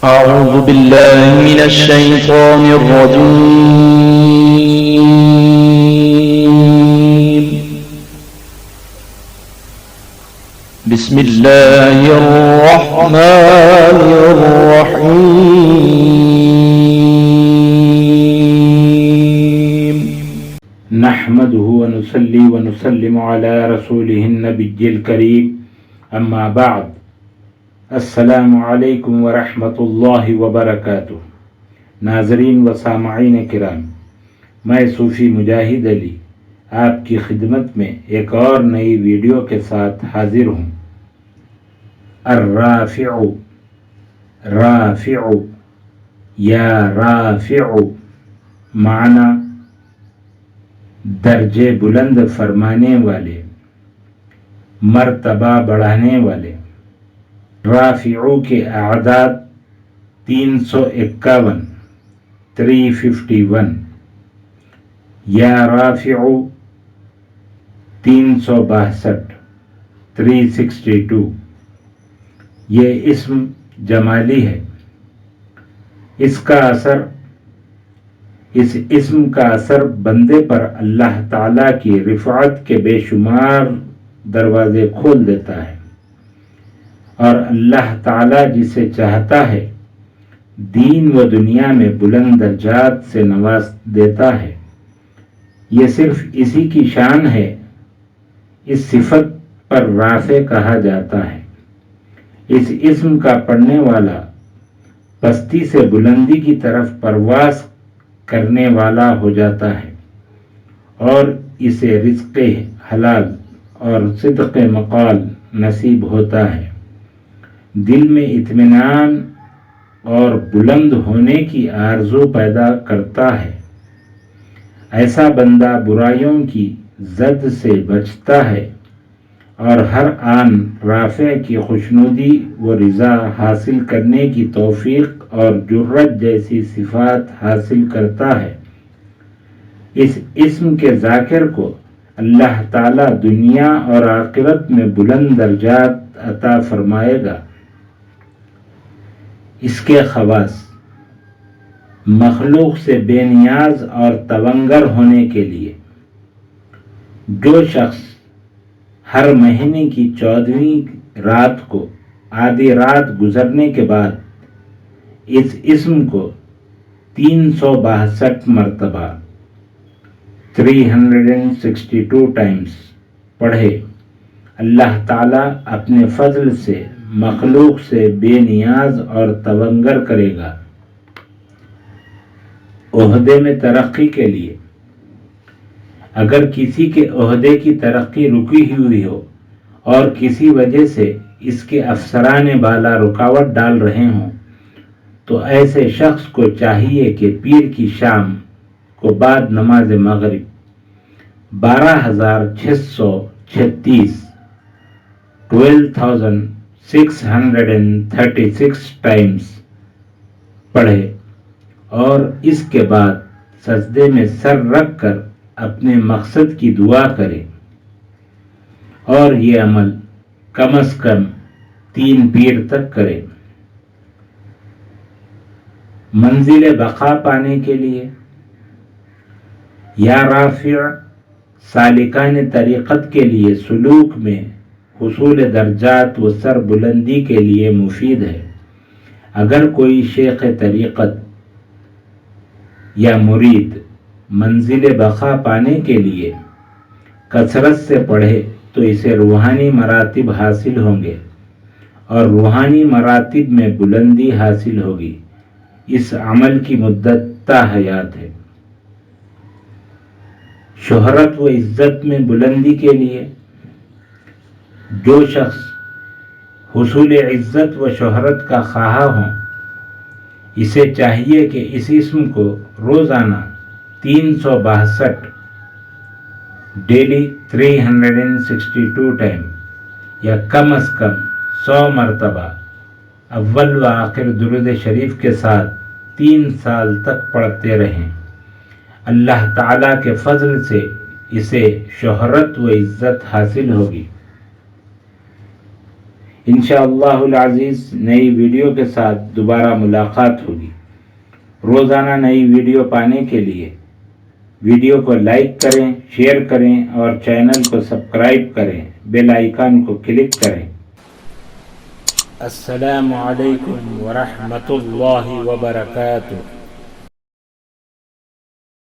أعوذ بالله من الشيطان الرجيم. بسم الله الرحمن الرحيم. نحمده ونصلي ونسلم على رسوله النبي الكريم اما بعد السلام علیکم ورحمۃ اللہ وبرکاتہ. ناظرین و سامعین کرام، میں صوفی مجاہد علی آپ کی خدمت میں ایک اور نئی ویڈیو کے ساتھ حاضر ہوں. الرافع، رافع یا رافع معنی درجے بلند فرمانے والے، مرتبہ بڑھانے والے. رافعو کے اعداد 351 351. یا رافعو 362 362. یہ اسم جمالی ہے. اس اسم کا اثر بندے پر اللہ تعالیٰ کی رفعت کے بے شمار دروازے کھول دیتا ہے، اور اللہ تعالیٰ جسے چاہتا ہے دین و دنیا میں بلند درجات سے نواز دیتا ہے. یہ صرف اسی کی شان ہے. اس صفت پر رافع کہا جاتا ہے. اس اسم کا پڑھنے والا پستی سے بلندی کی طرف پرواز کرنے والا ہو جاتا ہے، اور اسے رزق حلال اور صدق مقال نصیب ہوتا ہے. دل میں اطمینان اور بلند ہونے کی آرزو پیدا کرتا ہے. ایسا بندہ برائیوں کی زد سے بچتا ہے اور ہر آن رافع کی خوشنودی و رضا حاصل کرنے کی توفیق اور جرت جیسی صفات حاصل کرتا ہے. اس اسم کے ذاکر کو اللہ تعالی دنیا اور آخرت میں بلند درجات عطا فرمائے گا. اس کے خواص: مخلوق سے بے نیاز اور تونگر ہونے کے لیے. جو شخص ہر مہینے کی 14ویں رات کو آدھی رات گزرنے کے بعد اس اسم کو 362 مرتبہ 362 ٹائمز پڑھے، اللہ تعالیٰ اپنے فضل سے مخلوق سے بے نیاز اور تونگر کرے گا. عہدے میں ترقی کے لیے: اگر کسی کے عہدے کی ترقی رکی ہوئی ہو اور کسی وجہ سے اس کے افسران بالا رکاوٹ ڈال رہے ہوں، تو ایسے شخص کو چاہیے کہ پیر کی شام کو بعد نماز مغرب 12636 12636 ٹائمز پڑھے، اور اس کے بعد سجدے میں سر رکھ کر اپنے مقصد کی دعا کرے. اور یہ عمل کم از کم 3 پیر تک کرے. منزل بقا پانے کے لیے: یا رافع سالکان طریقت کے لیے سلوک میں حصول درجات و سر بلندی کے لیے مفید ہے. اگر کوئی شیخ طریقت یا مرید منزل بقا پانے کے لیے کثرت سے پڑھے تو اسے روحانی مراتب حاصل ہوں گے اور روحانی مراتب میں بلندی حاصل ہوگی. اس عمل کی مدت تا حیات ہے. شہرت و عزت میں بلندی کے لیے: جو شخص حصول عزت و شہرت کا خواہاں ہوں، اسے چاہیے کہ اس اسم کو روزانہ 362 ڈیلی 362 ٹائم یا کم از کم 100 مرتبہ اول و آخر درود شریف کے ساتھ 3 سال تک پڑھتے رہیں. اللہ تعالیٰ کے فضل سے اسے شہرت و عزت حاصل ہوگی. انشاءاللہ العزیز نئی ویڈیو کے ساتھ دوبارہ ملاقات ہوگی۔ روزانہ نئی ویڈیو پانے کے لیے ویڈیو کو لائک کریں، شیئر کریں اور چینل کو سبسکرائب کریں، بیل آئیکن کو کلک کریں۔ السلام علیکم ورحمۃ اللہ وبرکاتہ۔